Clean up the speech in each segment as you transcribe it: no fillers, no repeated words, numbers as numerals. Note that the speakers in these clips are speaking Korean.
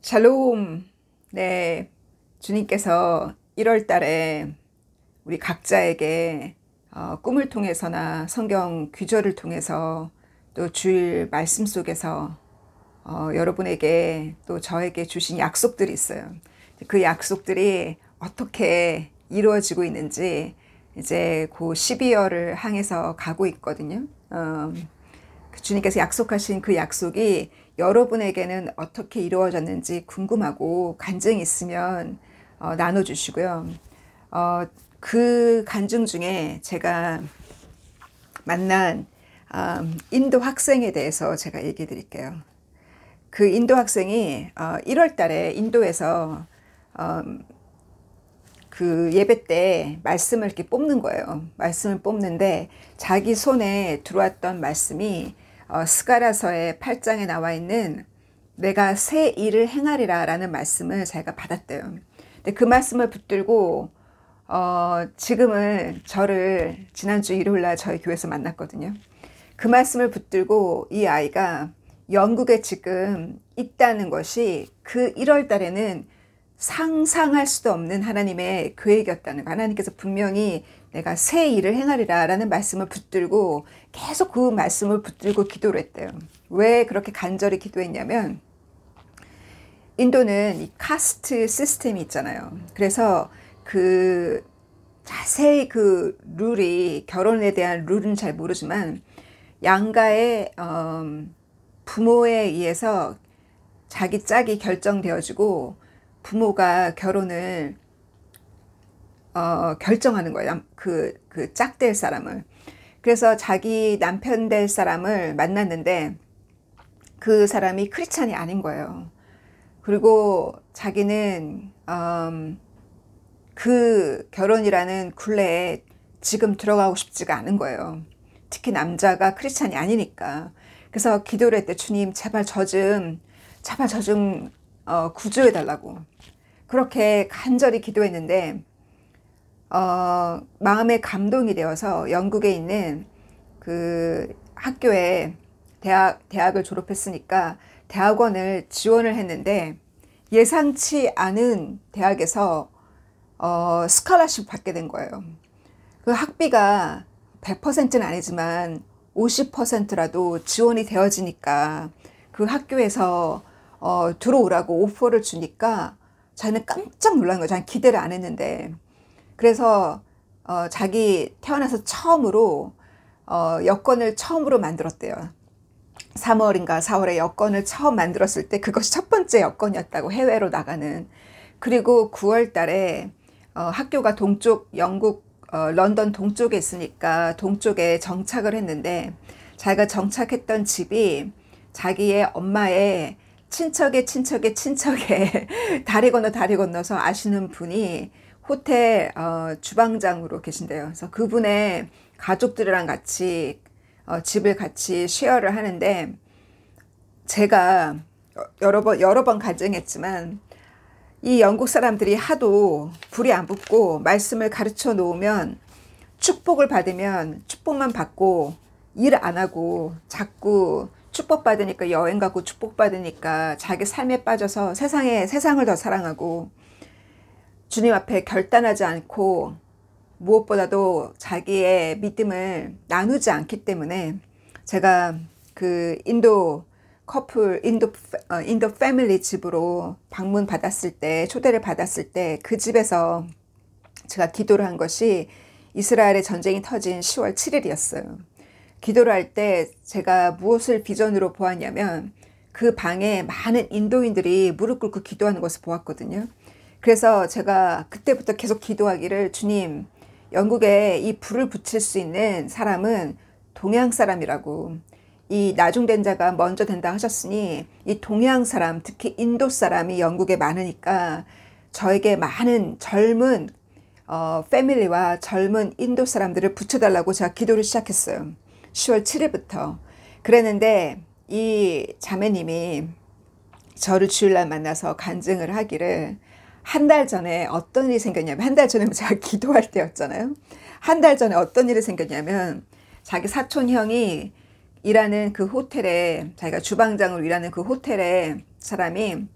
샬롬. 네, 주님께서 1월 달에 우리 각자에게 꿈을 통해서나 성경 귀절을 통해서 또 주일 말씀 속에서 여러분에게 또 저에게 주신 약속들이 있어요. 그 약속들이 어떻게 이루어지고 있는지 이제 그 12월을 향해서 가고 있거든요. 주님께서 약속하신 그 약속이 여러분에게는 어떻게 이루어졌는지 궁금하고 간증이 있으면 나눠주시고요. 그 간증 중에 제가 만난 인도 학생에 대해서 제가 얘기해 드릴게요. 그 인도 학생이 1월 달에 인도에서 그 예배 때 말씀을 이렇게 뽑는 거예요. 말씀을 뽑는데 자기 손에 들어왔던 말씀이 스가랴서의 8장에 나와 있는 내가 새 일을 행하리라 라는 말씀을 자기가 받았대요. 근데 그 말씀을 붙들고 지금은 저를 지난주 일요일날 저희 교회에서 만났거든요. 그 말씀을 붙들고 이 아이가 영국에 지금 있다는 것이 그 1월 달에는 상상할 수도 없는 하나님의 계획이었다는 거. 하나님께서 분명히 내가 새 일을 행하리라 라는 말씀을 붙들고 계속 그 말씀을 붙들고 기도를 했대요. 왜 그렇게 간절히 기도했냐면 인도는 이 카스트 시스템이 있잖아요. 그래서 그 자세히 그 룰이, 결혼에 대한 룰은 잘 모르지만 양가의 부모에 의해서 자기 짝이 결정되어지고 부모가 결혼을 결정하는 거예요. 그 짝될 사람을. 그래서 자기 남편 될 사람을 만났는데 그 사람이 크리스찬이 아닌 거예요. 그리고 자기는 그 결혼이라는 굴레에 지금 들어가고 싶지가 않은 거예요. 특히 남자가 크리스찬이 아니니까. 그래서 기도를 했대. 주님, 제발 저 좀 구조해 달라고. 그렇게 간절히 기도했는데 마음에 감동이 되어서 영국에 있는 그 학교에 대학을 졸업했으니까 대학원을 지원을 했는데 예상치 않은 대학에서 스칼라십 받게 된 거예요. 그 학비가 100%는 아니지만 50%라도 지원이 되어지니까 그 학교에서 들어오라고 오퍼를 주니까 자기는 깜짝 놀란 거예요. 자기는 기대를 안 했는데. 그래서 자기 태어나서 처음으로 여권을 처음으로 만들었대요. 3월인가 4월에 여권을 처음 만들었을 때 그것이 첫 번째 여권이었다고, 해외로 나가는. 그리고 9월 달에 학교가 동쪽, 영국 런던 동쪽에 있으니까 동쪽에 정착을 했는데 자기가 정착했던 집이 자기의 엄마의 친척의 다리 건너서 아시는 분이 호텔 주방장으로 계신대요. 그래서 그분의 가족들이랑 같이 집을 같이 쉐어를 하는데 제가 여러 번 간증했지만 이 영국 사람들이 하도 불이 안 붙고 말씀을 가르쳐 놓으면 축복을 받으면 축복만 받고 일 안 하고 자꾸 축복받으니까 여행 가고 축복받으니까 자기 삶에 빠져서 세상을 더 사랑하고 주님 앞에 결단하지 않고 무엇보다도 자기의 믿음을 나누지 않기 때문에 제가 그 인도 패밀리 집으로 초대를 받았을 때 그 집에서 제가 기도를 한 것이 이스라엘의 전쟁이 터진 10월 7일이었어요. 기도를 할 때 제가 무엇을 비전으로 보았냐면 그 방에 많은 인도인들이 무릎 꿇고 기도하는 것을 보았거든요. 그래서 제가 그때부터 계속 기도하기를, 주님, 영국에 이 불을 붙일 수 있는 사람은 동양 사람이라고, 이 나중된 자가 먼저 된다 하셨으니 이 동양 사람, 특히 인도 사람이 영국에 많으니까 저에게 많은 젊은 패밀리와 젊은 인도 사람들을 붙여달라고 제가 기도를 시작했어요. 10월 7일부터. 그랬는데 이 자매님이 저를 주일날 만나서 간증을 하기를, 한 달 전에 어떤 일이 생겼냐면, 한 달 전에 제가 기도할 때였잖아요. 한 달 전에 어떤 일이 생겼냐면 자기 사촌 형이 일하는 그 호텔에, 자기가 주방장으로 일하는 그 호텔에 사람이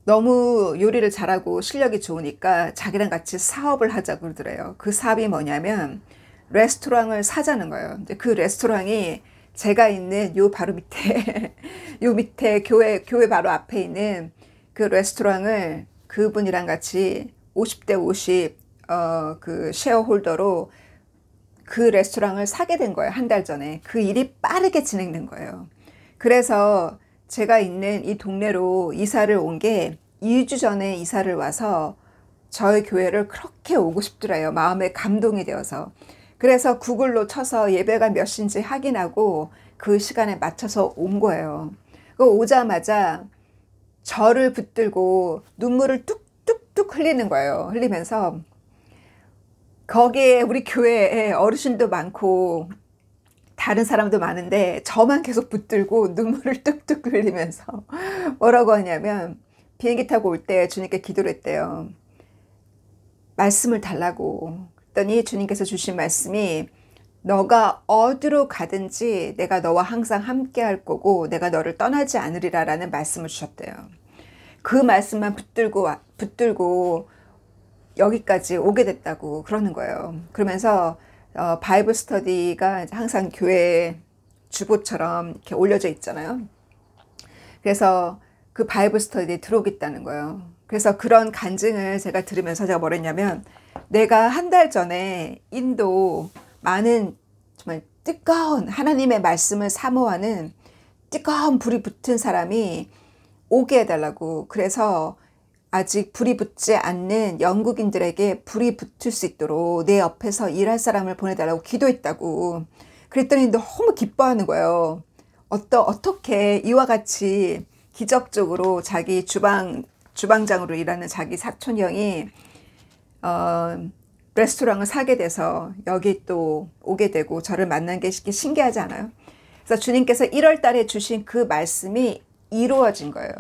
너무 요리를 잘하고 실력이 좋으니까 자기랑 같이 사업을 하자고 그러더래요. 그 사업이 뭐냐면 레스토랑을 사자는 거예요. 근데 그 레스토랑이 제가 있는 요 바로 밑에 요 밑에 교회 바로 앞에 있는 그 레스토랑을 그분이랑 같이 50대 50 그 쉐어홀더로 그 레스토랑을 사게 된 거예요. 한 달 전에. 그 일이 빠르게 진행된 거예요. 그래서 제가 있는 이 동네로 이사를 온 게 2주 전에 이사를 와서 저희 교회를 그렇게 오고 싶더래요. 마음에 감동이 되어서. 그래서 구글로 쳐서 예배가 몇 시인지 확인하고 그 시간에 맞춰서 온 거예요. 오자마자 저를 붙들고 눈물을 뚝뚝뚝 흘리는 거예요. 흘리면서 거기에 우리 교회에 어르신도 많고 다른 사람도 많은데 저만 계속 붙들고 눈물을 뚝뚝 흘리면서 뭐라고 하냐면 비행기 타고 올 때 주님께 기도를 했대요. 말씀을 달라고. 그랬더니 주님께서 주신 말씀이 너가 어디로 가든지 내가 너와 항상 함께 할 거고 내가 너를 떠나지 않으리라 라는 말씀을 주셨대요. 그 말씀만 붙들고 여기까지 오게 됐다고 그러는 거예요. 그러면서 바이블 스터디가 항상 교회 주보처럼 이렇게 올려져 있잖아요. 그래서 그 바이블 스터디에 들어오겠다는 거예요. 그래서 그런 간증을 제가 들으면서 제가 뭐랬냐면 내가 한 달 전에 인도 많은 정말 뜨거운 하나님의 말씀을 사모하는 뜨거운 불이 붙은 사람이 오게 해달라고. 그래서 아직 불이 붙지 않는 영국인들에게 불이 붙을 수 있도록 내 옆에서 일할 사람을 보내달라고 기도했다고. 그랬더니 너무 기뻐하는 거예요. 어떻게 이와 같이 기적적으로 자기 주방장으로 일하는 자기 사촌 형이 레스토랑을 사게 돼서 여기 또 오게 되고 저를 만난 게 신기하지 않아요? 그래서 주님께서 1월 달에 주신 그 말씀이 이루어진 거예요.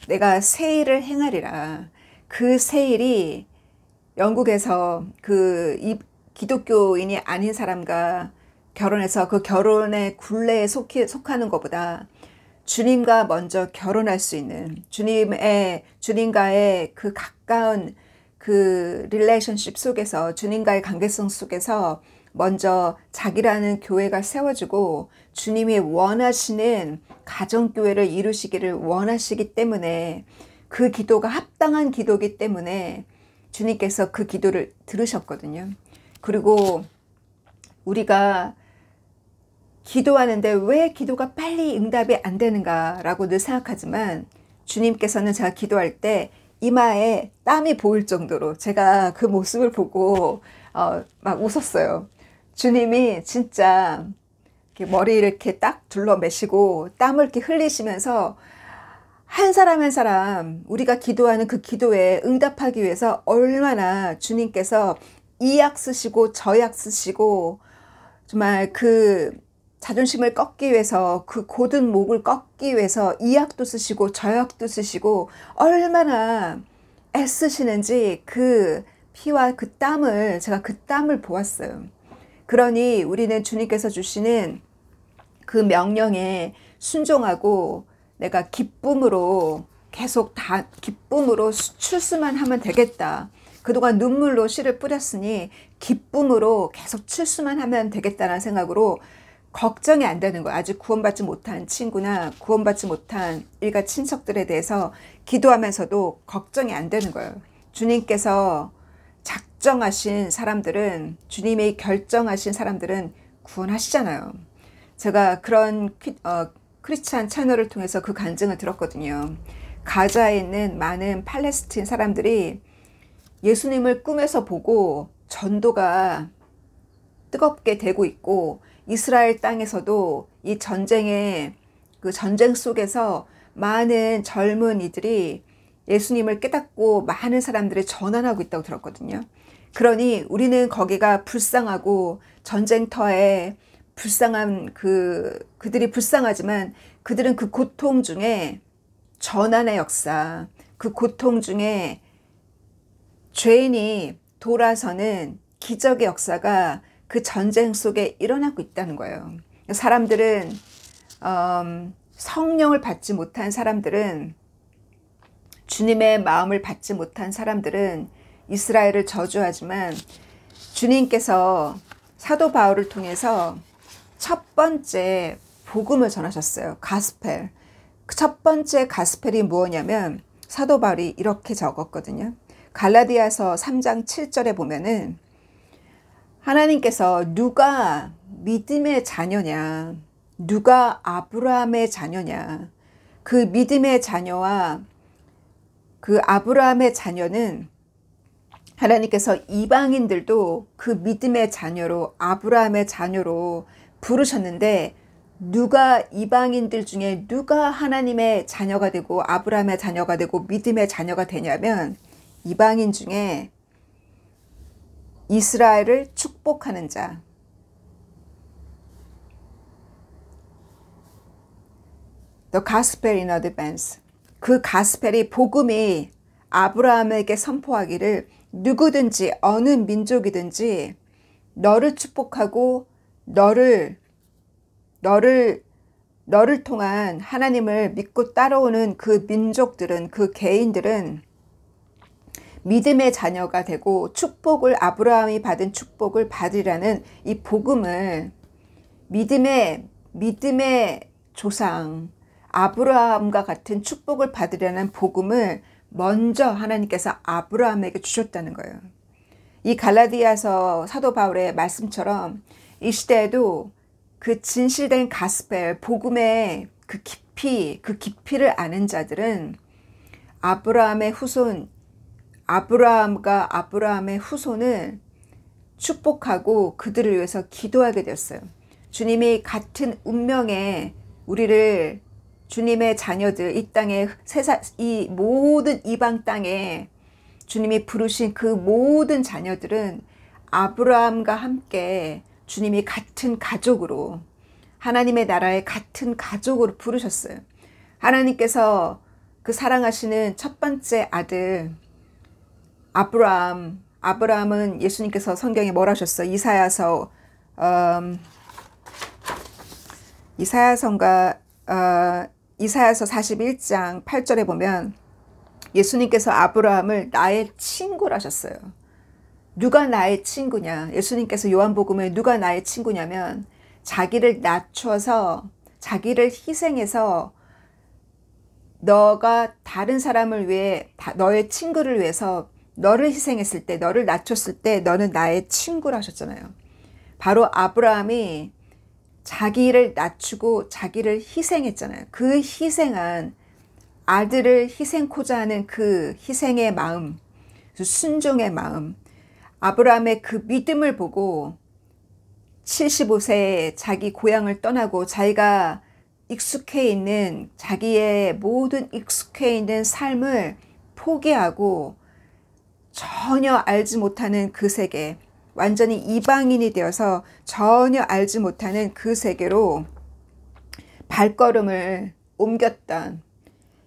내가 새 일을 행하리라. 그 새 일이 영국에서 이 기독교인이 아닌 사람과 결혼해서 그 결혼의 굴레에 속하는 것보다 주님과 먼저 결혼할 수 있는 주님과의 그 가까운 그 릴레이션십 속에서 주님과의 관계성 속에서 먼저 자기라는 교회가 세워지고 주님이 원하시는 가정교회를 이루시기를 원하시기 때문에 그 기도가 합당한 기도이기 때문에 주님께서 그 기도를 들으셨거든요. 그리고 우리가 기도하는데 왜 기도가 빨리 응답이 안 되는가라고 늘 생각하지만 주님께서는 제가 기도할 때 이마에 땀이 보일 정도로 제가 그 모습을 보고 막 웃었어요. 주님이 진짜 이렇게 머리 이렇게 딱 둘러매시고 땀을 이렇게 흘리시면서 한 사람 한 사람 우리가 기도하는 그 기도에 응답하기 위해서 얼마나 주님께서 이 약 쓰시고 저 약 쓰시고 정말 그 자존심을 꺾기 위해서 그 고든 목을 꺾기 위해서 이 약도 쓰시고 저 약도 쓰시고 얼마나 애쓰시는지 그 피와 그 땀을 제가 그 땀을 보았어요. 그러니 우리는 주님께서 주시는 그 명령에 순종하고 내가 기쁨으로 계속 다 기쁨으로 출수만 하면 되겠다. 그동안 눈물로 씨를 뿌렸으니 기쁨으로 계속 출수만 하면 되겠다는 생각으로 걱정이 안 되는 거예요. 아직 구원받지 못한 친구나 구원받지 못한 일가 친척들에 대해서 기도하면서도 걱정이 안 되는 거예요. 주님께서 작정하신 사람들은 주님이 결정하신 사람들은 구원하시잖아요. 제가 그런 크리스찬 채널을 통해서 그 간증을 들었거든요. 가자에 있는 많은 팔레스틴 사람들이 예수님을 꿈에서 보고 전도가 뜨겁게 되고 있고 이스라엘 땅에서도 이 그 전쟁 속에서 많은 젊은이들이 예수님을 깨닫고 많은 사람들을 전환하고 있다고 들었거든요. 그러니 우리는 거기가 불쌍하고 전쟁터에 불쌍한 그들이 불쌍하지만 그들은 그 고통 중에 전환의 역사, 그 고통 중에 죄인이 돌아서는 기적의 역사가 그 전쟁 속에 일어나고 있다는 거예요. 성령을 받지 못한 사람들은 주님의 마음을 받지 못한 사람들은 이스라엘을 저주하지만 주님께서 사도 바울을 통해서 첫 번째 복음을 전하셨어요. 가스펠. 첫 번째 가스펠이 무엇이냐면 사도 바울이 이렇게 적었거든요. 갈라디아서 3장 7절에 보면은 하나님께서 누가 믿음의 자녀냐, 누가 아브라함의 자녀냐, 그 믿음의 자녀와 그 아브라함의 자녀는 하나님께서 이방인들도 그 믿음의 자녀로 아브라함의 자녀로 부르셨는데 누가 이방인들 중에 누가 하나님의 자녀가 되고 아브라함의 자녀가 되고 믿음의 자녀가 되냐면 이방인 중에 이스라엘을 축복하는 자, The Gospel in Advance. 그 가스펠이 복음이 아브라함에게 선포하기를 누구든지 어느 민족이든지 너를 축복하고 너를 통한 하나님을 믿고 따라오는 그 민족들은 그 개인들은 믿음의 자녀가 되고 축복을 아브라함이 받은 축복을 받으라는 이 복음을 믿음의 조상 아브라함과 같은 축복을 받으려는 복음을 먼저 하나님께서 아브라함에게 주셨다는 거예요. 이 갈라디아서 사도 바울의 말씀처럼 이 시대에도 그 진실된 가스펠 복음의 그 깊이를 아는 자들은 아브라함의 후손 아브라함과 아브라함의 후손을 축복하고 그들을 위해서 기도하게 되었어요. 주님이 같은 운명에 우리를 주님의 자녀들 이 땅에 이 모든 이방 땅에 주님이 부르신 그 모든 자녀들은 아브라함과 함께 주님이 같은 가족으로 하나님의 나라의 같은 가족으로 부르셨어요. 하나님께서 그 사랑하시는 첫 번째 아들 아브라함은 예수님께서 성경에 뭐라 하셨어요? 이사야서 41장 8절에 보면 예수님께서 아브라함을 나의 친구라 하셨어요. 누가 나의 친구냐? 예수님께서 요한복음에 누가 나의 친구냐면 자기를 낮춰서 자기를 희생해서 너가 다른 사람을 위해 너의 친구를 위해서 너를 희생했을 때 너를 낮췄을 때 너는 나의 친구라 하셨잖아요. 바로 아브라함이 자기를 낮추고 자기를 희생했잖아요. 그 희생한 아들을 희생코자 하는 그 희생의 마음, 그 순종의 마음, 아브라함의 그 믿음을 보고 75세에 자기 고향을 떠나고 자기가 익숙해 있는 자기의 모든 익숙해 있는 삶을 포기하고 전혀 알지 못하는 그 세계, 완전히 이방인이 되어서 전혀 알지 못하는 그 세계로 발걸음을 옮겼던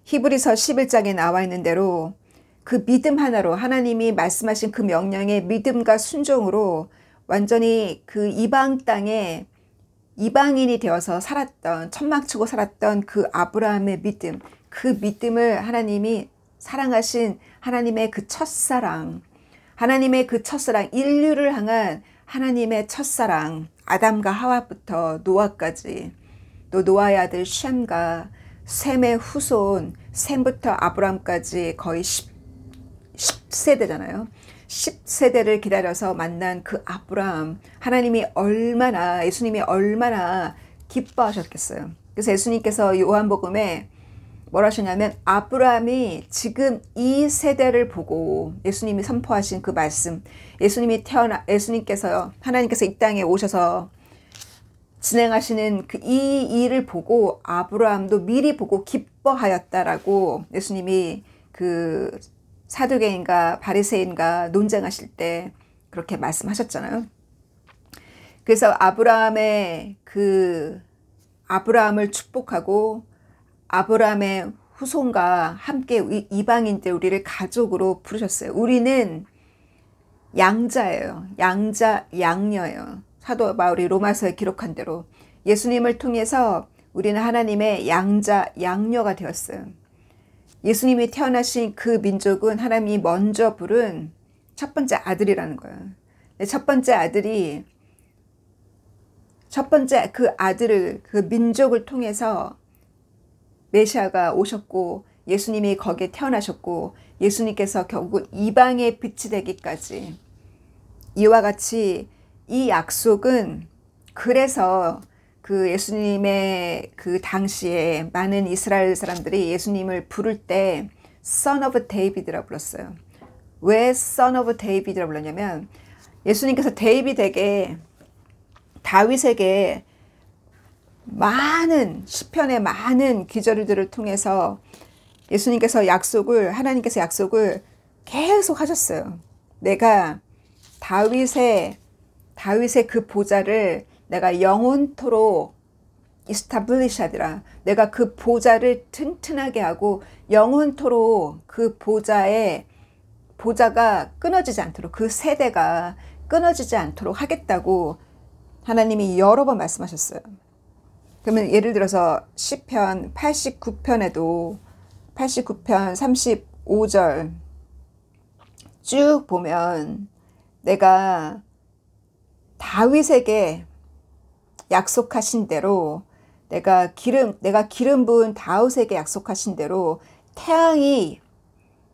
히브리서 11장에 나와 있는 대로 그 믿음 하나로 하나님이 말씀하신 그 명령의 믿음과 순종으로 완전히 그 이방 땅에 이방인이 되어서 살았던 천막치고 살았던 그 아브라함의 믿음, 그 믿음을 하나님이 사랑하신 하나님의 그 첫사랑, 인류를 향한 하나님의 첫사랑, 아담과 하와부터 노아까지, 또 노아의 아들 셈과 셈의 후손, 셈부터 아브라함까지 거의 10세대잖아요. 10세대를 기다려서 만난 그 아브라함, 예수님이 얼마나 기뻐하셨겠어요. 그래서 예수님께서 요한복음에 뭐라 하셨냐면 아브라함이 지금 이 세대를 보고 예수님이 선포하신 그 말씀, 하나님께서 이 땅에 오셔서 진행하시는 그 이 일을 보고 아브라함도 미리 보고 기뻐하였다라고 예수님이 그 사두개인과 바리새인과 논쟁하실 때 그렇게 말씀하셨잖아요. 그래서 아브라함을 축복하고 아브라함의 후손과 함께 이방인들 우리를 가족으로 부르셨어요. 우리는 양자예요. 양녀예요. 사도 바울이 로마서에 기록한 대로 예수님을 통해서 우리는 하나님의 양녀가 되었어요. 예수님이 태어나신 그 민족은 하나님이 먼저 부른 첫 번째 아들이라는 거예요. 첫 번째 아들이 그 아들을, 그 민족을 통해서 메시아가 오셨고 예수님이 거기에 태어나셨고 예수님께서 결국 이방의 빛이 되기까지, 이와 같이 이 약속은, 그래서 그 예수님의 그 당시에 많은 이스라엘 사람들이 예수님을 부를 때 Son of David이라고 불렀어요. 왜 Son of David이라고 불렀냐면 예수님께서 다윗에게 많은 시편의 많은 기저들을 통해서 예수님께서 하나님께서 약속을 계속 하셨어요. 내가 다윗의 그 보좌를 내가 영원토록 이스타블리샤드라, 내가 그 보좌를 튼튼하게 하고 영원토록 그 보좌가 끊어지지 않도록, 그 세대가 끊어지지 않도록 하겠다고 하나님이 여러 번 말씀하셨어요. 그러면 예를 들어서 시편 89편에도 89편 35절 쭉 보면 내가 다윗에게 약속하신 대로, 내가 기름 부은 다윗에게 약속하신 대로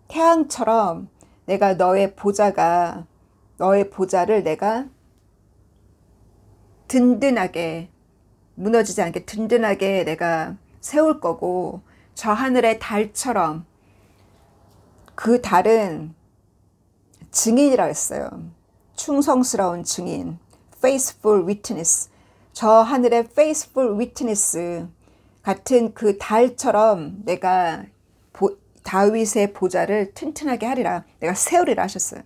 태양처럼 내가 너의 보좌를 내가 든든하게, 무너지지 않게 든든하게 내가 세울 거고, 저 하늘의 달처럼, 그 달은 증인이라고 했어요. 충성스러운 증인, faithful witness. 저 하늘의 faithful witness 같은 그 달처럼 내가 다윗의 보좌를 튼튼하게 하리라, 내가 세우리라 하셨어요.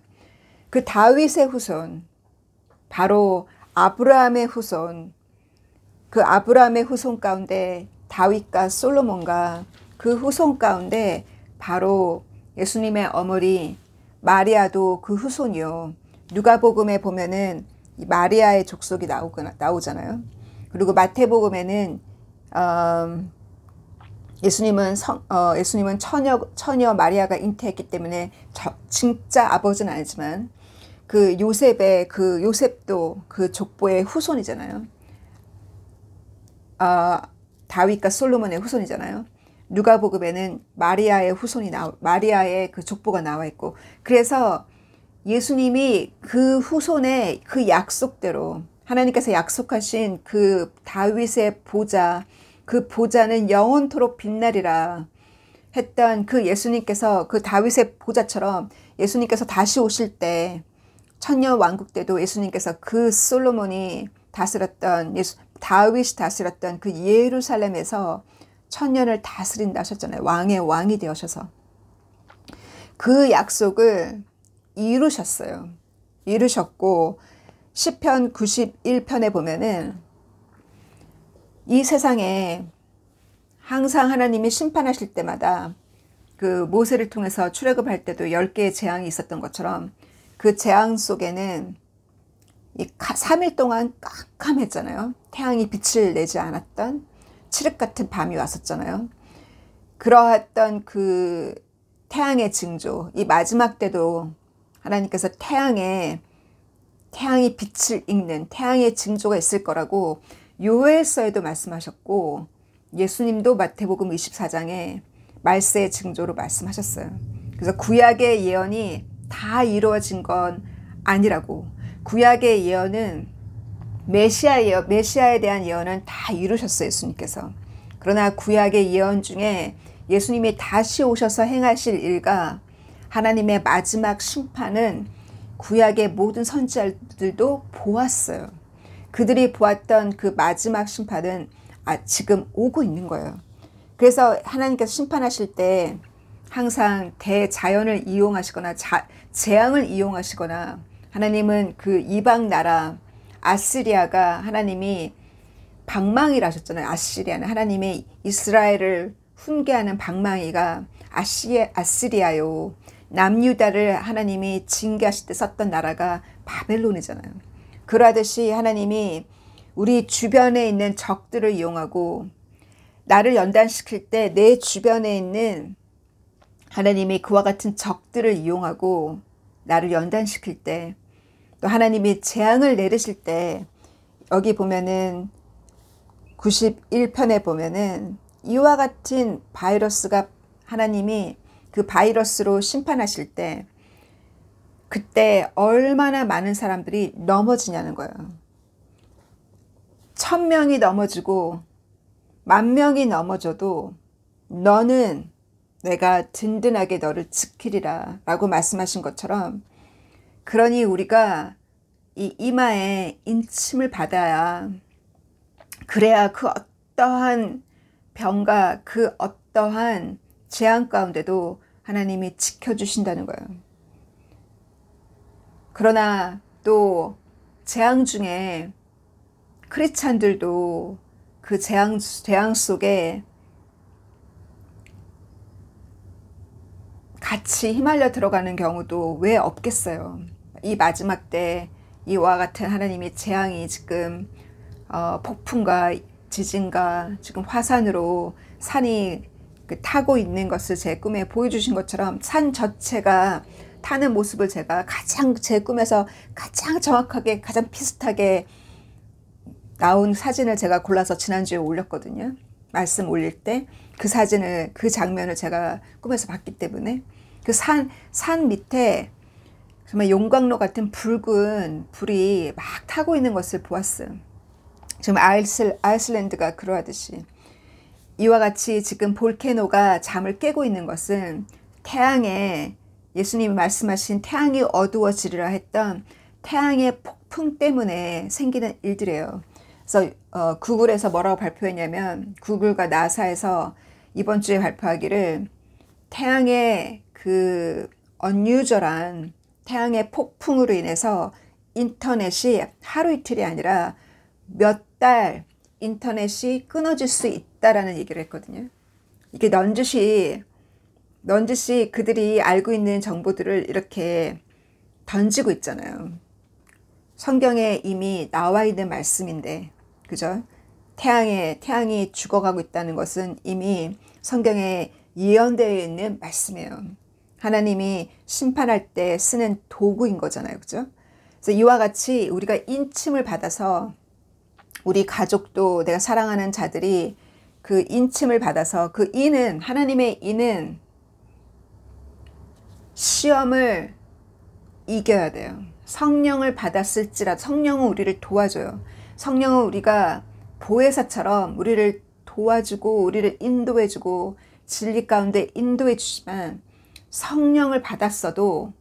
그 다윗의 후손, 바로 아브라함의 후손, 그 아브라함의 후손 가운데 다윗과 솔로몬과 그 후손 가운데 바로 예수님의 어머니 마리아도 그 후손이요. 누가복음에 보면은 마리아의 족속이 나오잖아요. 그리고 마태복음에는 예수님은 처녀 마리아가 잉태했기 때문에 진짜 아버지는 아니지만 그 요셉도 그 족보의 후손이잖아요. 다윗과 솔로몬의 후손이잖아요. 누가복음에는 마리아의 그 족보가 나와 있고, 그래서 예수님이 그 후손의 그 약속대로 하나님께서 약속하신 그 다윗의 보좌, 그 보좌는 영원토록 빛나리라 했던 그 예수님께서, 그 다윗의 보좌처럼 예수님께서 다시 오실 때, 천년 왕국 때도 예수님께서 그 솔로몬이 다스렸던, 다윗이 다스렸던 그 예루살렘에서 천년을 다스린다 하셨잖아요. 왕의 왕이 되셔서 그 약속을 이루셨고, 시편 91편에 보면은 이 세상에 항상 하나님이 심판하실 때마다 그 모세를 통해서 출애굽할 때도 10개의 재앙이 있었던 것처럼 그 재앙 속에는 3일 동안 깜깜했잖아요. 태양이 빛을 내지 않았던 칠흑 같은 밤이 왔었잖아요. 그러했던 그 태양의 징조, 이 마지막 때도 하나님께서 태양이 빛을 읽는 태양의 징조가 있을 거라고 요엘서에도 말씀하셨고, 예수님도 마태복음 24장에 말세의 징조로 말씀하셨어요. 그래서 구약의 예언이 다 이루어진 건 아니라고. 구약의 예언은 메시아에 대한 예언은 다 이루셨어요, 예수님께서. 그러나 구약의 예언 중에 예수님이 다시 오셔서 행하실 일과 하나님의 마지막 심판은 구약의 모든 선지자들도 보았어요. 그들이 보았던 그 마지막 심판은 지금 오고 있는 거예요. 그래서 하나님께서 심판하실 때 항상 대자연을 이용하시거나 재앙을 이용하시거나, 하나님은 그 이방 나라 아시리아가 하나님이 방망이라 하셨잖아요. 아시리아는 하나님의 이스라엘을 훈계하는 방망이가 아시리아요. 남유다를 하나님이 징계하실 때 썼던 나라가 바벨론이잖아요. 그러하듯이 하나님이 우리 주변에 있는 적들을 이용하고 나를 연단시킬 때 내 주변에 있는 하나님이 그와 같은 적들을 이용하고 나를 연단시킬 때, 또 하나님이 재앙을 내리실 때, 여기 보면은 91편에 보면은 이와 같은 바이러스가 하나님이 그 바이러스로 심판하실 때, 그때 얼마나 많은 사람들이 넘어지냐는 거예요. 1000명이 넘어지고 10,000명이 넘어져도 너는 내가 든든하게 너를 지키리라 라고 말씀하신 것처럼, 그러니 우리가 이 이마에 인침을 받아야, 그래야 그 어떠한 병과 그 어떠한 재앙 가운데도 하나님이 지켜주신다는 거예요. 그러나 또 재앙 중에 크리스찬들도 그 재앙 속에 같이 휘말려 들어가는 경우도 왜 없겠어요. 이 마지막 때 이와 같은 하나님의 재앙이 지금 폭풍과 지진과 지금 화산으로 산이 타고 있는 것을 제 꿈에 보여주신 것처럼, 산 자체가 타는 모습을 제가 가장 제 꿈에서 가장 정확하게 가장 비슷하게 나온 사진을 제가 골라서 지난주에 올렸거든요. 말씀 올릴 때 그 사진을, 그 장면을 제가 꿈에서 봤기 때문에 그 산 밑에 정말 용광로 같은 붉은 불이 막 타고 있는 것을 보았어요. 지금 아이슬란드가 그러하듯이 이와 같이 지금 볼케노가 잠을 깨고 있는 것은 태양에, 예수님이 말씀하신 태양이 어두워지리라 했던 태양의 폭풍 때문에 생기는 일들이에요. 그래서 구글에서 뭐라고 발표했냐면, 구글과 나사에서 이번 주에 발표하기를, 태양의 그 unusual한 태양의 폭풍으로 인해서 인터넷이 하루 이틀이 아니라 몇 달 인터넷이 끊어질 수 있다라는 얘기를 했거든요. 이게 넌지시 그들이 알고 있는 정보들을 이렇게 던지고 있잖아요. 성경에 이미 나와 있는 말씀인데, 그죠? 태양이 죽어가고 있다는 것은 이미 성경에 예언되어 있는 말씀이에요. 하나님이 심판할 때 쓰는 도구인 거잖아요. 그죠? 그래서 이와 같이 우리가 인침을 받아서, 우리 가족도, 내가 사랑하는 자들이 그 인침을 받아서, 그 인은, 하나님의 인은 시험을 이겨야 돼요. 성령을 받았을지라도, 성령은 우리를 도와줘요. 성령은 우리가 보혜사처럼 우리를 도와주고 우리를 인도해주고 진리 가운데 인도해주지만, 성령을 받았어도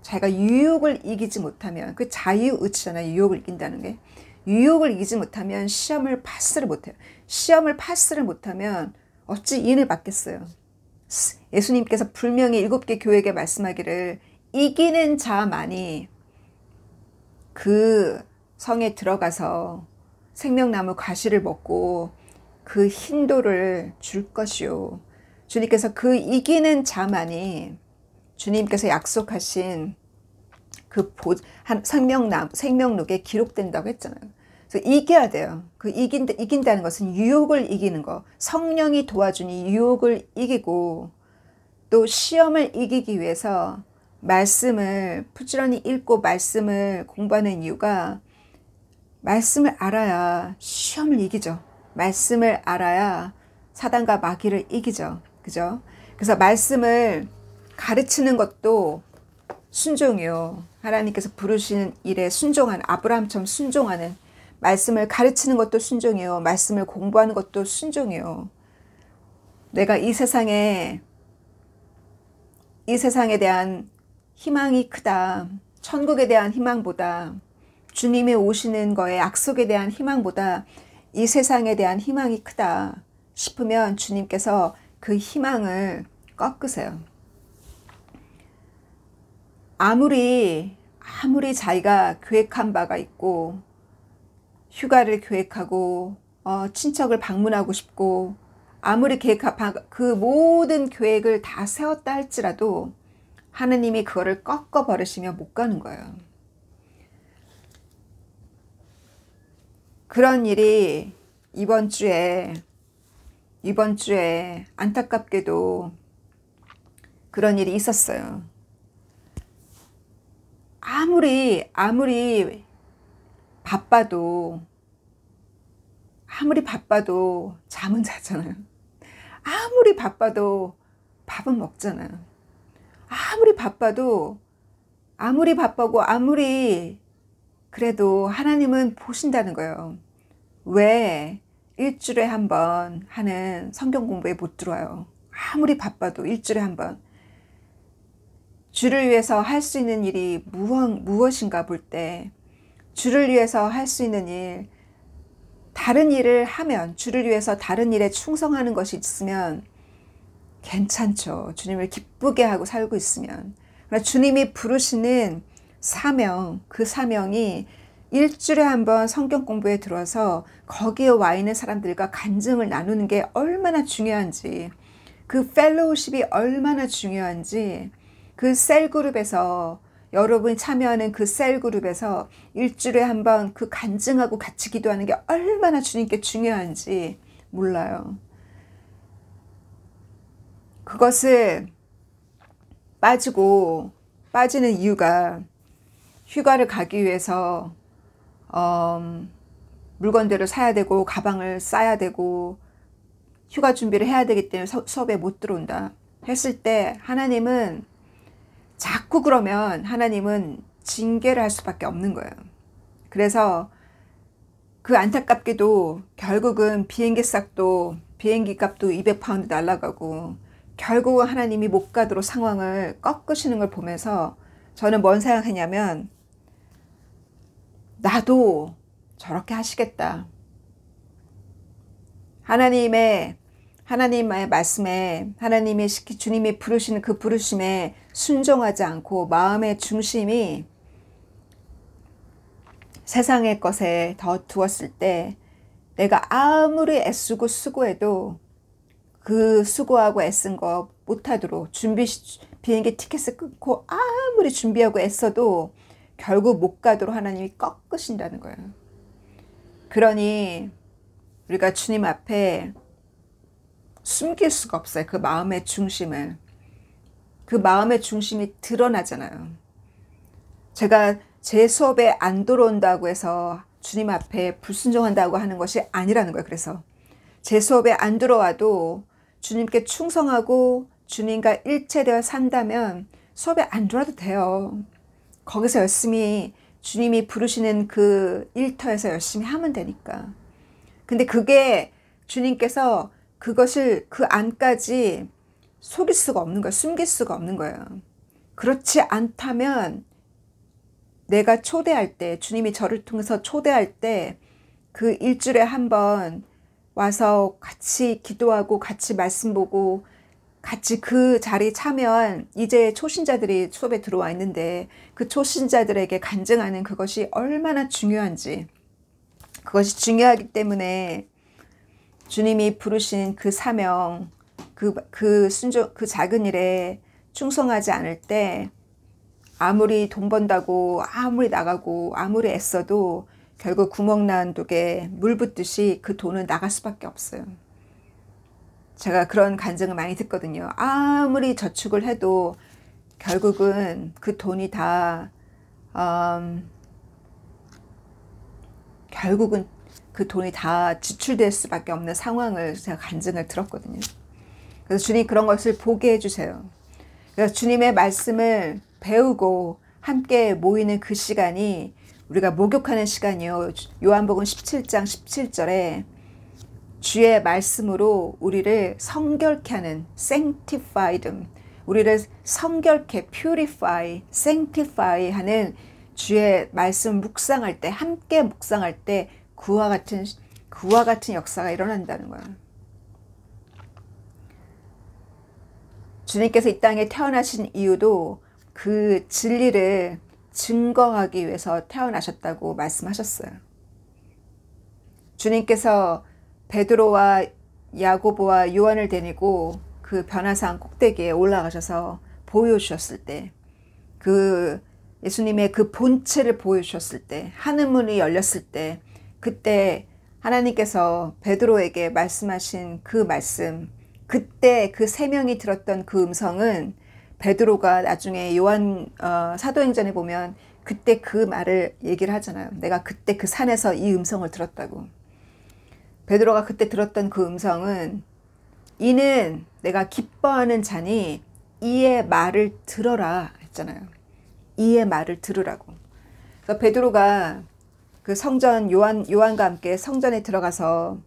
자기가 유혹을 이기지 못하면, 그 자유의지잖아요. 유혹을 이긴다는 게. 유혹을 이기지 못하면 시험을 파스를 못해요. 시험을 파스를 못하면 어찌 인을 받겠어요. 예수님께서 분명히 7개 교회에게 말씀하기를, 이기는 자만이 그 성에 들어가서 생명나무 과실을 먹고 그 흰돌을 줄 것이요. 주님께서 그 이기는 자만이 주님께서 약속하신 그 생명록에 기록된다고 했잖아요. 그래서 이겨야 돼요. 그 이긴다는 것은 유혹을 이기는 거. 성령이 도와주니 유혹을 이기고, 또 시험을 이기기 위해서 말씀을 부지런히 읽고 말씀을 공부하는 이유가, 말씀을 알아야 시험을 이기죠. 말씀을 알아야 사단과 마귀를 이기죠. 그죠? 그래서 말씀을 가르치는 것도 순종이요. 하나님께서 부르시는 일에 순종하는, 아브라함처럼 순종하는, 말씀을 가르치는 것도 순종이요. 말씀을 공부하는 것도 순종이요. 내가 이 세상에 대한 희망이 크다. 천국에 대한 희망보다, 주님이 오시는 거에 약속에 대한 희망보다 이 세상에 대한 희망이 크다 싶으면 주님께서 그 희망을 꺾으세요. 아무리 자기가 계획한 바가 있고, 휴가를 계획하고 친척을 방문하고 싶고, 아무리 그 모든 계획을 다 세웠다 할지라도 하느님이 그거를 꺾어버리시면 못 가는 거예요. 그런 일이 이번 주에 이번 주에 안타깝게도 그런 일이 있었어요. 아무리 바빠도 잠은 자잖아요. 아무리 바빠도 밥은 먹잖아요. 아무리 바빠도 그래도 하나님은 보신다는 거예요. 왜 일주일에 한 번 하는 성경 공부에 못 들어와요? 아무리 바빠도 일주일에 한 번. 주를 위해서 할 수 있는 일이 무엇인가 볼 때, 주를 위해서 할 수 있는 일, 다른 일을 하면, 주를 위해서 다른 일에 충성하는 것이 있으면 괜찮죠. 주님을 기쁘게 하고 살고 있으면. 그러나 주님이 부르시는 사명, 그 사명이 일주일에 한 번 성경 공부에 들어서 거기에 와 있는 사람들과 간증을 나누는 게 얼마나 중요한지, 그 펠로우십이 얼마나 중요한지, 그 셀그룹에서, 여러분이 참여하는 그 셀그룹에서 일주일에 한 번 그 간증하고 같이 기도하는 게 얼마나 주님께 중요한지 몰라요. 그것을 빠지는 이유가 휴가를 가기 위해서 물건들을 사야 되고 가방을 싸야 되고 휴가 준비를 해야 되기 때문에 수업에 못 들어온다 했을 때, 하나님은 자꾸 그러면 하나님은 징계를 할 수밖에 없는 거예요. 그래서 그 안타깝게도 결국은 비행기 값도 200파운드 날아가고, 결국은 하나님이 못 가도록 상황을 꺾으시는 걸 보면서 저는 뭔 생각했냐면, 나도 저렇게 하시겠다. 하나님의 말씀에, 주님이 부르시는 그 부르심에 순종하지 않고 마음의 중심이 세상의 것에 더 두었을 때, 내가 아무리 애쓰고 수고해도 그 수고하고 애쓴 거 못하도록, 비행기 티켓을 끊고 아무리 준비하고 애써도 결국 못 가도록 하나님이 꺾으신다는 거예요. 그러니 우리가 주님 앞에 숨길 수가 없어요. 그 마음의 중심을. 그 마음의 중심이 드러나잖아요. 제가 제 수업에 안 들어온다고 해서 주님 앞에 불순종한다고 하는 것이 아니라는 거예요. 그래서 제 수업에 안 들어와도 주님께 충성하고 주님과 일체되어 산다면 수업에 안 들어와도 돼요. 거기서 열심히 주님이 부르시는 그 일터에서 열심히 하면 되니까. 근데 그게 주님께서 그것을 그 안까지 속일 수가 없는 거예요. 숨길 수가 없는 거예요. 그렇지 않다면 내가 초대할 때, 주님이 저를 통해서 초대할 때 그 일주일에 한 번 와서 같이 기도하고 같이 말씀 보고 같이 그 자리에 참여한 이제 초신자들이 수업에 들어와 있는데, 그 초신자들에게 간증하는 그것이 얼마나 중요한지, 그것이 중요하기 때문에 주님이 부르신 그 사명, 그 작은 일에 충성하지 않을 때 아무리 돈 번다고 아무리 나가고 아무리 애써도 결국 구멍 난 독에 물 붓듯이 그 돈은 나갈 수밖에 없어요. 제가 그런 간증을 많이 듣거든요. 아무리 저축을 해도 결국은 그 돈이 다 지출될 수밖에 없는 상황을 제가 간증을 들었거든요. 그래서 주님 그런 것을 보게 해주세요. 그래서 주님의 말씀을 배우고 함께 모이는 그 시간이 우리가 목욕하는 시간이요. 요한복음 17장 17절에 주의 말씀으로 우리를 성결케 하는 sanctified, 우리를 성결케 purify, sanctify 하는 주의 말씀 묵상할 때, 함께 묵상할 때 그와 같은 역사가 일어난다는 거예요. 주님께서 이 땅에 태어나신 이유도 그 진리를 증거하기 위해서 태어나셨다고 말씀하셨어요. 주님께서 베드로와 야고보와 요한을 데리고 그 변화산 꼭대기에 올라가셔서 보여주셨을 때, 그 예수님의 그 본체를 보여주셨을 때, 하늘문이 열렸을 때, 그때 하나님께서 베드로에게 말씀하신 그 말씀, 그때 그 세 명이 들었던 그 음성은 베드로가 나중에 요한 사도행전에 보면 그때 그 말을 얘기를 하잖아요. 내가 그때 그 산에서 이 음성을 들었다고. 베드로가 그때 들었던 그 음성은 이는 내가 기뻐하는 자니 이의 말을 들어라 했잖아요. 이의 말을 들으라고. 그래서 베드로가 그 성전 요한과 함께 성전에 들어가서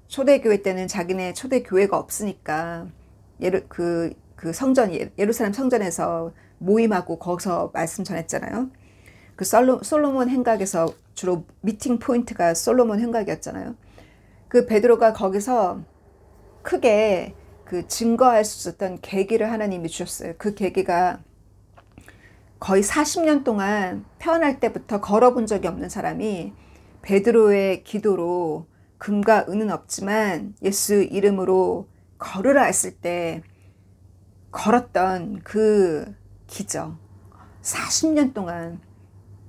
초대교회 때는 자기네 초대교회가 없으니까 그 성전 예루살렘 성전에서 모임하고 거기서 말씀 전했잖아요. 그 솔로몬 행각에서 주로 미팅 포인트가 솔로몬 행각이었잖아요. 그 베드로가 거기서 크게 그 증거할 수 있었던 계기를 하나님이 주셨어요. 그 계기가 거의 40년 동안 태어날 때부터 걸어본 적이 없는 사람이 베드로의 기도로 금과 은은 없지만 예수 이름으로 걸으라 했을 때 걸었던 그 기적, 40년 동안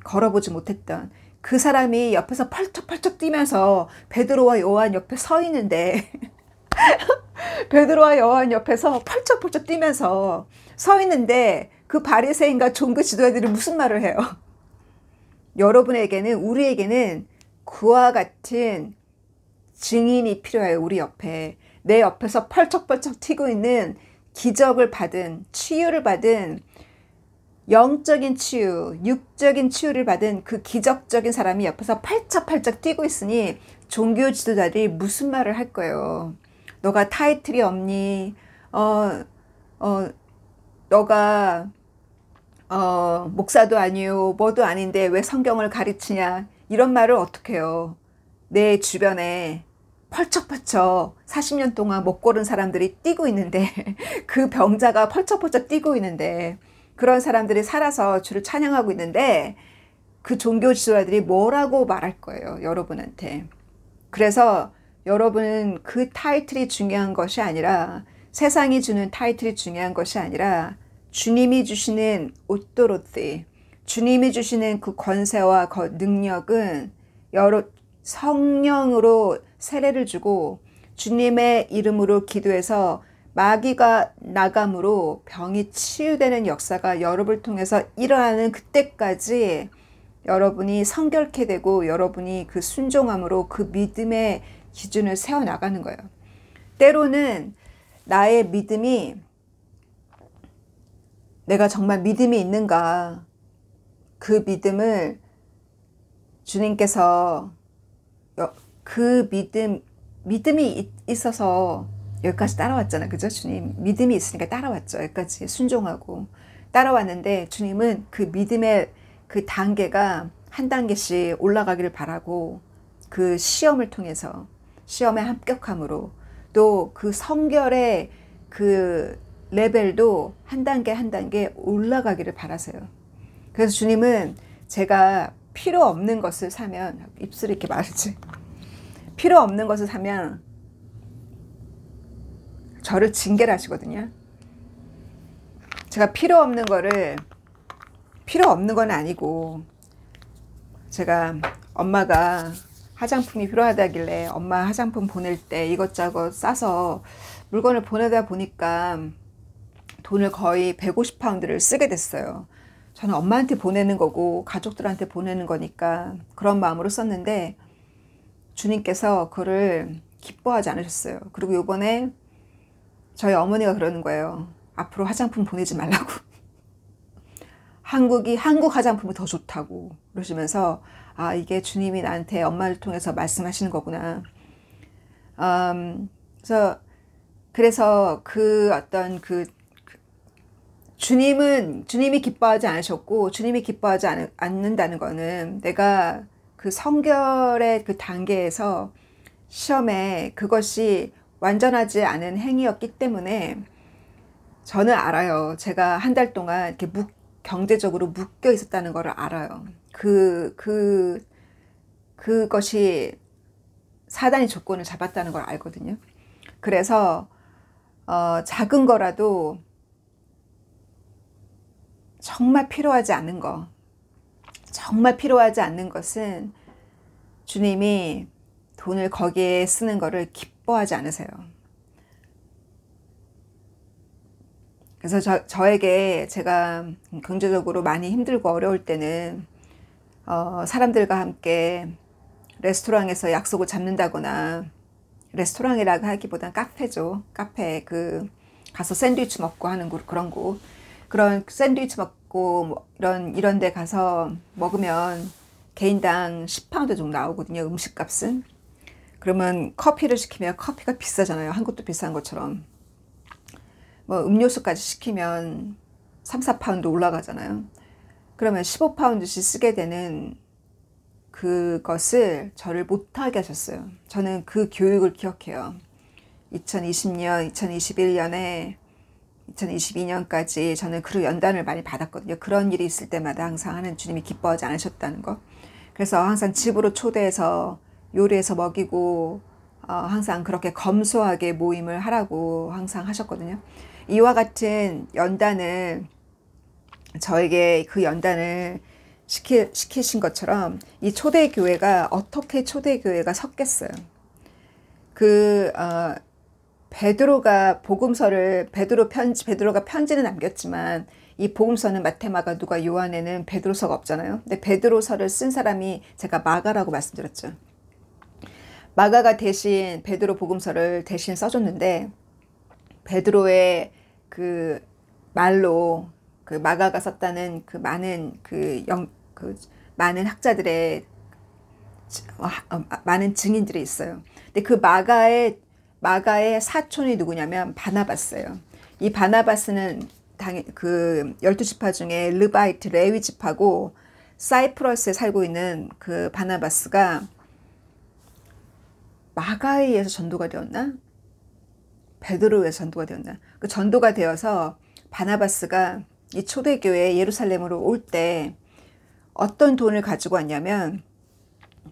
걸어보지 못했던 그 사람이 옆에서 펄쩍펄쩍 뛰면서 베드로와 요한 옆에 서 있는데 베드로와 요한 옆에서 펄쩍펄쩍 뛰면서 서 있는데 그 바리새인과 종교 지도자들이 무슨 말을 해요? 여러분에게는, 우리에게는 그와 같은 증인이 필요해요. 우리 옆에. 내 옆에서 펄쩍펄쩍 튀고 있는 기적을 받은, 치유를 받은, 영적인 치유, 육적인 치유를 받은 그 기적적인 사람이 옆에서 팔짝팔짝 뛰고 있으니 종교 지도자들이 무슨 말을 할 거예요. 너가 타이틀이 없니? 너가 목사도 아니요, 뭐도 아닌데 왜 성경을 가르치냐? 이런 말을 어떻게 해요? 내 주변에 펄쩍펄쩍 40년 동안 못 고른 사람들이 뛰고 있는데 그 병자가 펄쩍펄쩍 뛰고 있는데 그런 사람들이 살아서 주를 찬양하고 있는데 그 종교 지도자들이 뭐라고 말할 거예요, 여러분한테. 그래서 여러분은 그 타이틀이 중요한 것이 아니라, 세상이 주는 타이틀이 중요한 것이 아니라 주님이 주시는 오토리티, 주님이 주시는 그 권세와 그 능력은 성령으로 세례를 주고 주님의 이름으로 기도해서 마귀가 나감으로 병이 치유되는 역사가 여러분을 통해서 일어나는 그때까지 여러분이 성결케 되고 여러분이 그 순종함으로 그 믿음의 기준을 세워나가는 거예요. 때로는 나의 믿음이, 내가 정말 믿음이 있는가, 그 믿음을 주님께서 그 믿음이 있어서 여기까지 따라왔잖아요. 그죠? 주님 믿음이 있으니까 따라왔죠. 여기까지 순종하고 따라왔는데 주님은 그 믿음의 그 단계가 한 단계씩 올라가기를 바라고 그 시험을 통해서, 시험에 합격함으로 또 그 성결의 그 레벨도 한 단계 한 단계 올라가기를 바라세요. 그래서 주님은 제가 필요 없는 것을 사면, 입술이 이렇게 마르지, 필요 없는 것을 사면 저를 징계를 하시거든요. 제가 필요 없는 거를, 필요 없는 건 아니고, 제가 엄마가 화장품이 필요하다길래 엄마 화장품 보낼 때 이것저것 싸서 물건을 보내다 보니까 돈을 거의 150파운드를 쓰게 됐어요. 저는 엄마한테 보내는 거고 가족들한테 보내는 거니까 그런 마음으로 썼는데 주님께서 그거를 기뻐하지 않으셨어요. 그리고 요번에 저희 어머니가 그러는 거예요. 앞으로 화장품 보내지 말라고. 한국 화장품이 더 좋다고 그러시면서, 아, 이게 주님이 나한테 엄마를 통해서 말씀하시는 거구나. 그래서 그 어떤 주님이 기뻐하지 않으셨고, 주님이 기뻐하지 않는다는 거는 내가 그 성결의 그 단계에서 시험에 그것이 완전하지 않은 행위였기 때문에 저는 알아요. 제가 한 달 동안 이렇게 경제적으로 묶여 있었다는 걸 알아요. 그것이 사단이 조건을 잡았다는 걸 알거든요. 그래서 작은 거라도 정말 필요하지 않은 것은 주님이 돈을 거기에 쓰는 거를 기뻐하지 않으세요. 그래서 저에게 제가 경제적으로 많이 힘들고 어려울 때는 사람들과 함께 레스토랑에서 약속을 잡는다거나, 레스토랑이라고 하기보단 카페죠. 카페 가서 샌드위치 먹고 하는 그런 곳. 그런 샌드위치 먹고 뭐 이런 데 가서 먹으면 개인당 10파운드 정도 나오거든요. 음식값은. 그러면 커피를 시키면 커피가 비싸잖아요. 한국도 비싼 것처럼. 뭐 음료수까지 시키면 3, 4파운드 올라가잖아요. 그러면 15파운드씩 쓰게 되는 그것을 저를 못하게 하셨어요. 저는 그 교육을 기억해요. 2020년, 2021년에 2022년까지 저는 그 연단을 많이 받았거든요. 그런 일이 있을 때마다 항상 하는 주님이 기뻐하지 않으셨다는 거. 그래서 항상 집으로 초대해서 요리해서 먹이고 항상 그렇게 검소하게 모임을 하라고 항상 하셨거든요. 이와 같은 연단을 저에게 그 연단을 시키신 것처럼 이 초대교회가 어떻게 초대교회가 섰겠어요. 베드로가 복음서를 베드로가 편지는 남겼지만 이 복음서는 마태, 마가, 누가, 요한에는 베드로서가 없잖아요. 근데 베드로서를 쓴 사람이 제가 마가라고 말씀드렸죠. 마가가 대신 베드로 복음서를 대신 써줬는데 베드로의 그 말로 그 마가가 썼다는 그 많은 많은 학자들의 많은 증인들이 있어요. 근데 그 마가의 사촌이 누구냐면 바나바스예요. 이 바나바스는 그 12지파 중에 르바이트 레위 지파고 사이프러스에 살고 있는 그 바나바스가 마가에 의해서 전도가 되었나? 베드로에 의해서 전도가 되었나? 그 전도가 되어서 바나바스가 이 초대교회 예루살렘으로 올 때 어떤 돈을 가지고 왔냐면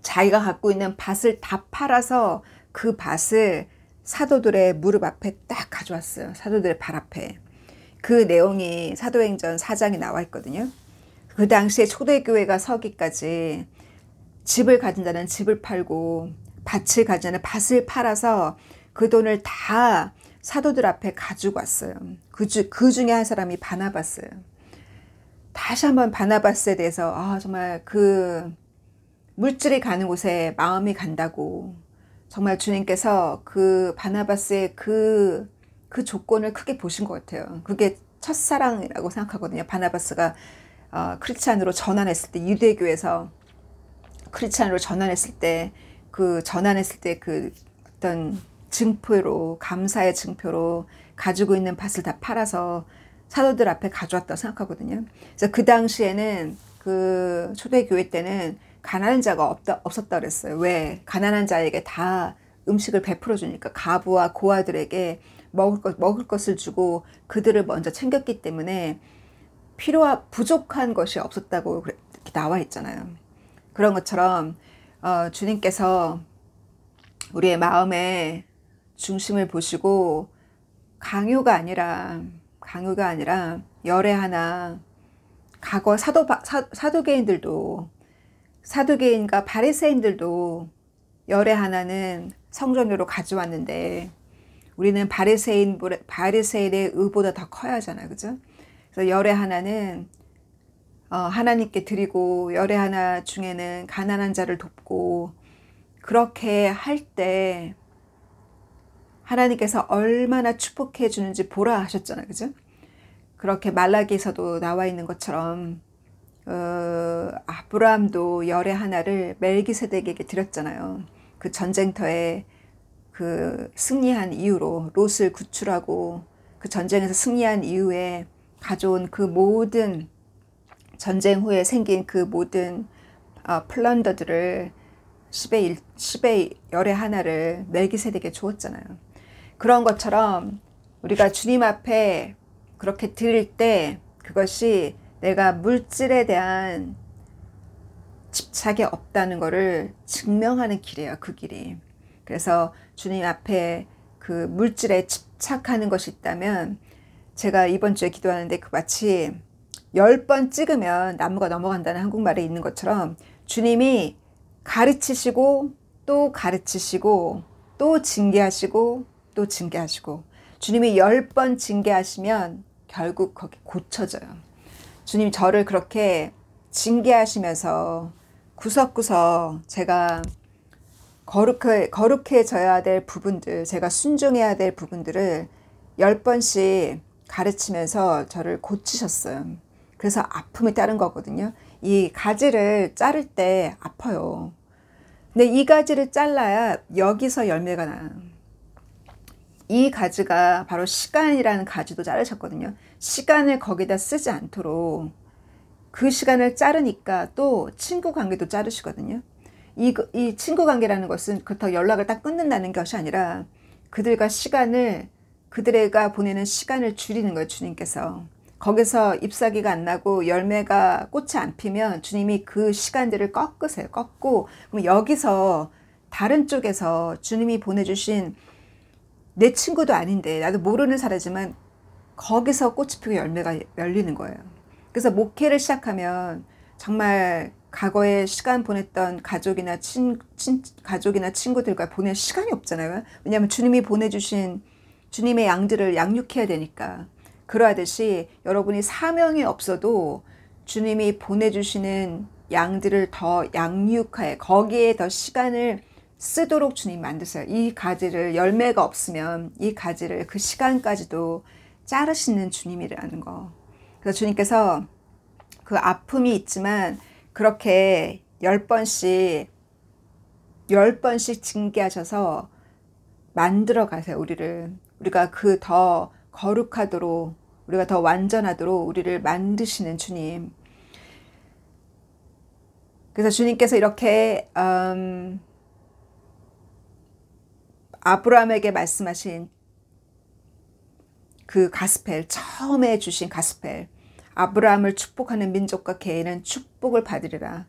자기가 갖고 있는 밭을 다 팔아서 그 밭을 사도들의 무릎 앞에 딱 가져왔어요. 사도들의 발 앞에. 그 내용이 사도행전 4장에 나와 있거든요. 그 당시에 초대교회가 서기까지 집을 가진 자는 집을 팔고 밭을 가진 자는 밭을 팔아서 그 돈을 다 사도들 앞에 가지고 왔어요. 그 중에 한 사람이 바나바스예요. 다시 한번 바나바스에 대해서 정말 그 물질이 가는 곳에 마음이 간다고 정말 주님께서 그 바나바스의 그 조건을 크게 보신 것 같아요. 그게 첫사랑이라고 생각하거든요. 바나바스가 크리스찬으로 전환했을 때, 유대교에서 크리스찬으로 전환했을 때 그 어떤 증표로, 감사의 증표로 가지고 있는 밭을 다 팔아서 사도들 앞에 가져왔다고 생각하거든요. 그래서 그 당시에는 그 초대교회 때는 가난한 자가 없었다 그랬어요. 왜? 가난한 자에게 다 음식을 베풀어 주니까 가부와 고아들에게 먹을 것을 주고 그들을 먼저 챙겼기 때문에 부족한 것이 없었다고 이렇게 나와 있잖아요. 그런 것처럼 주님께서 우리의 마음의 중심을 보시고 강요가 아니라 열애하나, 과거 사두개인과 바리새인들도 열애하나는 성전으로 가져왔는데 우리는 바리새인의 의보다 더 커야 하잖아요. 그죠? 그래서 열애하나는 하나님께 드리고 열애하나 중에는 가난한 자를 돕고 그렇게 할 때 하나님께서 얼마나 축복해 주는지 보라 하셨잖아요. 그죠? 그렇게 말라기에서도 나와 있는 것처럼 아브라함도 열의 하나를 멜기세덱에게 드렸잖아요. 그 전쟁터에 그 승리한 이유로 롯을 구출하고 그 전쟁에서 승리한 이후에 가져온 그 모든 전쟁 후에 생긴 그 모든 플런더들을 10의 열의 하나를 멜기세덱에게 주었잖아요. 그런 것처럼 우리가 주님 앞에 그렇게 드릴 때 그것이 내가 물질에 대한 집착이 없다는 것을 증명하는 길이에요. 그 길이. 그래서 주님 앞에 그 물질에 집착하는 것이 있다면 제가 이번 주에 기도하는데 그 마치 10번 찍으면 나무가 넘어간다는 한국말에 있는 것처럼 주님이 가르치시고 또 가르치시고 또 징계하시고 또 징계하시고, 주님이 10번 징계하시면 결국 거기 고쳐져요. 주님이 저를 그렇게 징계하시면서 구석구석 제가 거룩해져야 될 부분들, 제가 순종해야 될 부분들을 10번씩 가르치면서 저를 고치셨어요. 그래서 아픔이 따른 거거든요. 이 가지를 자를 때 아파요. 근데 이 가지를 잘라야 여기서 열매가 나요. 이 가지가 바로 시간이라는 가지도 자르셨거든요. 시간을 거기다 쓰지 않도록 그 시간을 자르니까 또 친구 관계도 자르시거든요. 이 친구 관계라는 것은 그렇다고 연락을 딱 끊는다는 것이 아니라 그들과 그들과 보내는 시간을 줄이는 거예요. 주님께서 거기서 잎사귀가 안 나고 열매가 꽃이 안 피면 주님이 그 시간들을 꺾으세요. 꺾고 그럼 여기서 다른 쪽에서 주님이 보내주신 내 친구도 아닌데 나도 모르는 사람이지만 거기서 꽃이 피고 열매가 열리는 거예요. 그래서 목회를 시작하면 정말 과거에 시간 보냈던 가족이나 친구들과 보낼 시간이 없잖아요. 왜냐하면 주님이 보내주신 주님의 양들을 양육해야 되니까. 그러하듯이 여러분이 사명이 없어도 주님이 보내주시는 양들을 더 양육해, 거기에 더 시간을 쓰도록 주님 만드세요. 이 가지를, 열매가 없으면 이 가지를 그 시간까지도 자르시는 주님이라는 거. 그래서 주님께서 그 아픔이 있지만 그렇게 10번씩 징계하셔서 만들어 가세요. 우리가 그 더 거룩하도록, 우리가 더 완전하도록 우리를 만드시는 주님. 그래서 주님께서 이렇게 아브라함에게 말씀하신 그 가스펠, 처음에 주신 가스펠, 아브라함을 축복하는 민족과 개인은 축복을 받으리라.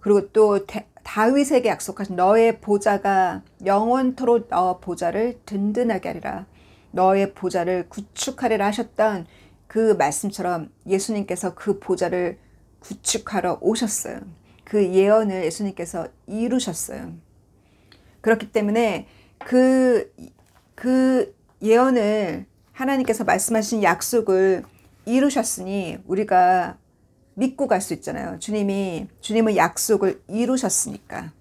그리고 또 다윗에게 약속하신 너의 보좌가 영원토록 너 보좌를 든든하게 하리라. 너의 보좌를 구축하리라 하셨던 그 말씀처럼 예수님께서 그 보좌를 구축하러 오셨어요. 그 예언을 예수님께서 이루셨어요. 그렇기 때문에 그 예언을 하나님께서 말씀하신 약속을 이루셨으니 우리가 믿고 갈 수 있잖아요. 주님은 약속을 이루셨으니까.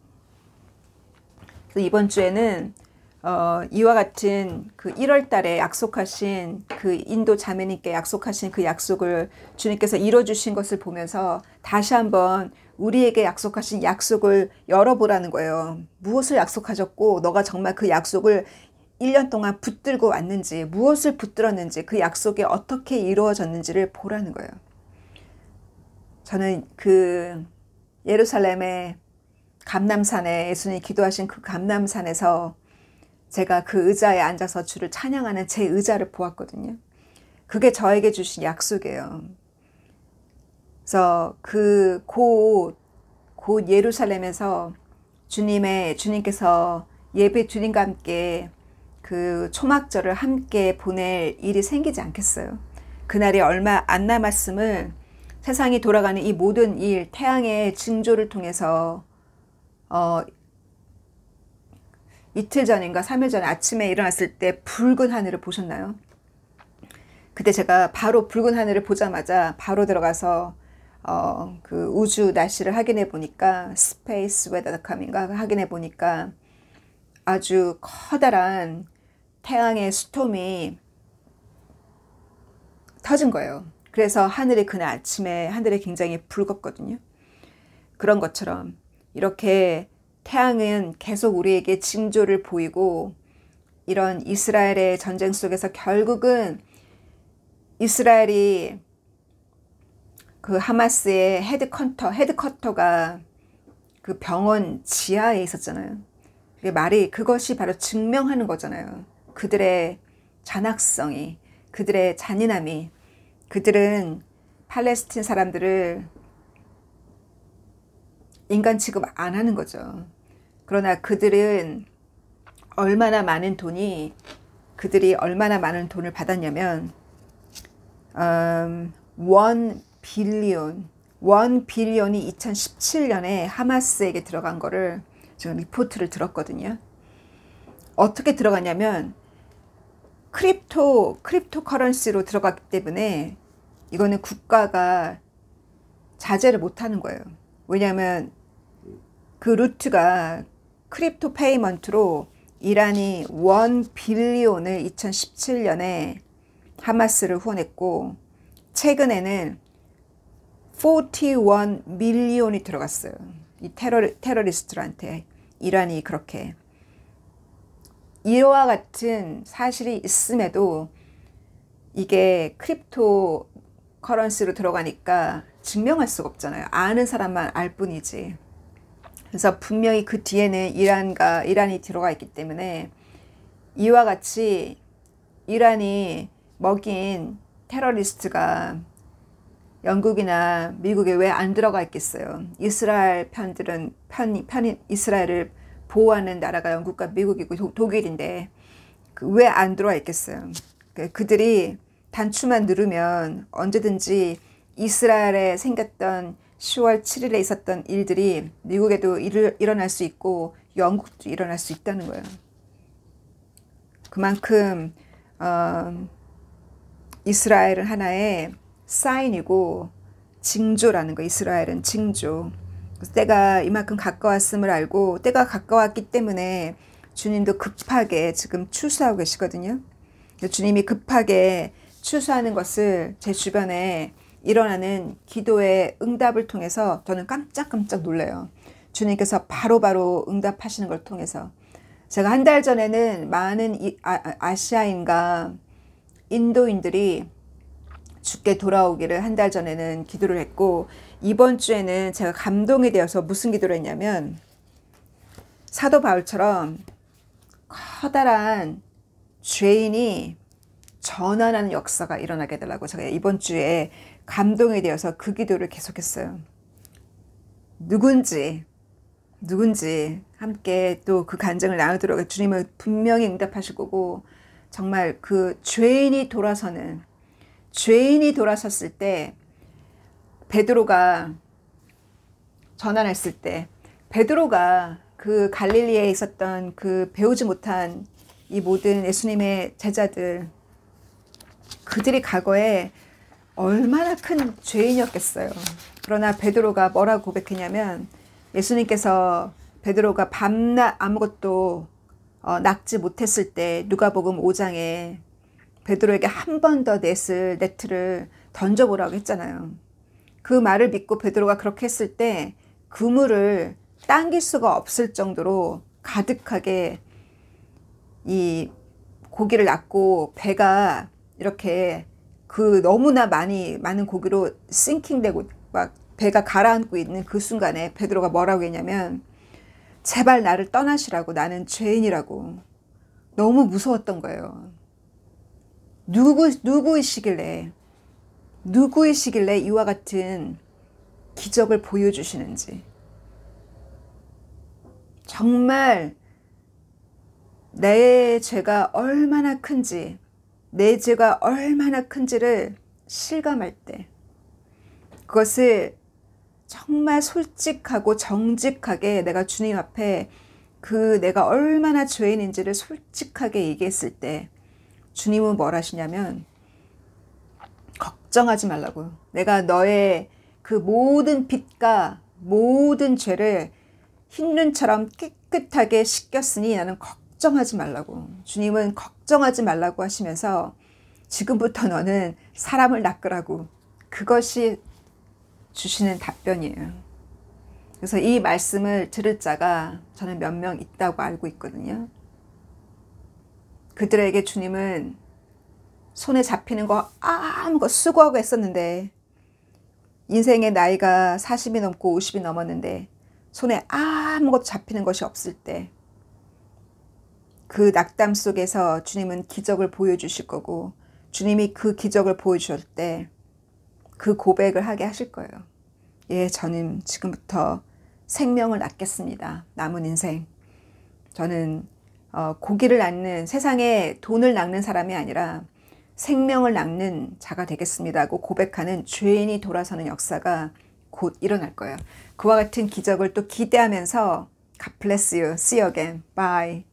그래서 이번 주에는 이와 같은 그 1월 달에 약속하신 그 인도 자매님께 약속하신 그 약속을 주님께서 이뤄주신 것을 보면서 다시 한번 우리에게 약속하신 약속을 열어보라는 거예요. 무엇을 약속하셨고 너가 정말 그 약속을 1년 동안 붙들고 왔는지, 무엇을 붙들었는지, 그 약속이 어떻게 이루어졌는지를 보라는 거예요. 저는 그 예루살렘의 감람산에 예수님이 기도하신 그 감람산에서 제가 그 의자에 앉아서 주를 찬양하는 제 의자를 보았거든요. 그게 저에게 주신 약속이에요. 그래서 곧 예루살렘에서 주님께서 주님과 함께 그 초막절을 함께 보낼 일이 생기지 않겠어요. 그날이 얼마 안 남았음을 세상이 돌아가는 이 모든 일, 태양의 징조를 통해서 이틀 전인가 3일 전에 아침에 일어났을 때 붉은 하늘을 보셨나요? 그때 제가 바로 붉은 하늘을 보자마자 바로 들어가서 그 우주 날씨를 확인해 보니까 spaceweather.com인가 확인해 보니까 아주 커다란 태양의 스톰이 터진 거예요. 그래서 그날 아침에 하늘이 굉장히 붉었거든요. 그런 것처럼 이렇게 태양은 계속 우리에게 징조를 보이고 이런 이스라엘의 전쟁 속에서 결국은 이스라엘이 그 하마스의 헤드쿼터가 그 병원 지하에 있었잖아요. 그것이 바로 증명하는 거잖아요. 그들의 잔악성이, 그들의 잔인함이, 그들은 팔레스틴 사람들을 인간 취급 안 하는 거죠. 그러나 그들이 얼마나 많은 돈을 받았냐면 1 빌리언이 2017년에 하마스에게 들어간 거를 지금 리포트를 들었거든요. 어떻게 들어갔냐면 크립토커런시로 들어갔기 때문에 이거는 국가가 자제를 못하는 거예요. 왜냐하면 그 루트가 크립토 페이먼트로 이란이 1 빌리온을 2017년에 하마스를 후원했고 최근에는 41 밀리온이 들어갔어요. 이 테러리스트들한테 이란이 그렇게. 이와 같은 사실이 있음에도 이게 크립토 커런시로 들어가니까 증명할 수가 없잖아요. 아는 사람만 알 뿐이지. 그래서 분명히 그 뒤에는 이란이 들어가 있기 때문에 이와 같이 이란이 먹인 테러리스트가 영국이나 미국에 왜 안 들어가 있겠어요. 이스라엘 편들은 이스라엘을 보호하는 나라가 영국과 미국이고 독일인데 왜 안 들어와 있겠어요. 그들이 단추만 누르면 언제든지 이스라엘에 생겼던 10월 7일에 있었던 일들이 미국에도 일어날 수 있고 영국도 일어날 수 있다는 거예요. 그만큼 이스라엘은 하나의 사인이고 징조라는 거. 이스라엘은 징조. 그래서 때가 이만큼 가까웠음을 알고 때가 가까웠기 때문에 주님도 급하게 지금 추수하고 계시거든요. 주님이 급하게 추수하는 것을 제 주변에 일어나는 기도의 응답을 통해서 저는 깜짝깜짝 놀라요. 주님께서 바로바로 응답하시는 걸 통해서. 제가 한 달 전에는 많은 아시아인과 인도인들이 주께 돌아오기를 한 달 전에는 기도를 했고 이번 주에는 제가 감동이 되어서 무슨 기도를 했냐면 사도 바울처럼 커다란 죄인이 전환하는 역사가 일어나게 되려고 제가 이번 주에 감동이 되어서 그 기도를 계속했어요. 누군지 함께 또 그 간증을 나누도록 주님은 분명히 응답하실 거고 정말 그 죄인이 돌아섰을 때 베드로가 전환했을 때 베드로가 그 갈릴리에 있었던 그 배우지 못한 이 모든 예수님의 제자들 그들이 과거에 얼마나 큰 죄인이었겠어요. 그러나 베드로가 뭐라고 고백했냐면 예수님께서 베드로가 밤낮 아무것도 낚지 못했을 때 누가복음 5장에 베드로에게 한 번 더 네트를 던져보라고 했잖아요. 그 말을 믿고 베드로가 그렇게 했을 때 그물을 당길 수가 없을 정도로 가득하게 이 고기를 낚고 배가 이렇게 그 너무나 많은 고기로 싱킹되고 막 배가 가라앉고 있는 그 순간에 베드로가 뭐라고 했냐면 제발 나를 떠나시라고. 나는 죄인이라고. 너무 무서웠던 거예요. 누구이시길래 이와 같은 기적을 보여주시는지. 정말 내 죄가 얼마나 큰지를 실감할 때 그것을 정말 솔직하고 정직하게 내가 주님 앞에 내가 얼마나 죄인인지를 솔직하게 얘기했을 때 주님은 뭘 하시냐면 걱정하지 말라고. 내가 너의 그 모든 빚과 모든 죄를 흰눈처럼 깨끗하게 씻겼으니 나는 걱정하지 말라고. 주님은 걱정하지 말라고 하시면서 지금부터 너는 사람을 낚으라고. 그것이 주시는 답변이에요. 그래서 이 말씀을 들을 자가 저는 몇 명 있다고 알고 있거든요. 그들에게 주님은 손에 잡히는 거 아무것도 수고하고 했었는데 인생의 나이가 40이 넘고 50이 넘었는데 손에 아무것도 잡히는 것이 없을 때 그 낙담 속에서 주님은 기적을 보여주실 거고 주님이 그 기적을 보여주실 때 그 고백을 하게 하실 거예요. 예, 저는 지금부터 생명을 낳겠습니다. 남은 인생. 저는 고기를 낳는 세상에 돈을 낳는 사람이 아니라 생명을 낳는 자가 되겠습니다 하고 고백하는 죄인이 돌아서는 역사가 곧 일어날 거예요. 그와 같은 기적을 또 기대하면서 God bless you. See you again. Bye.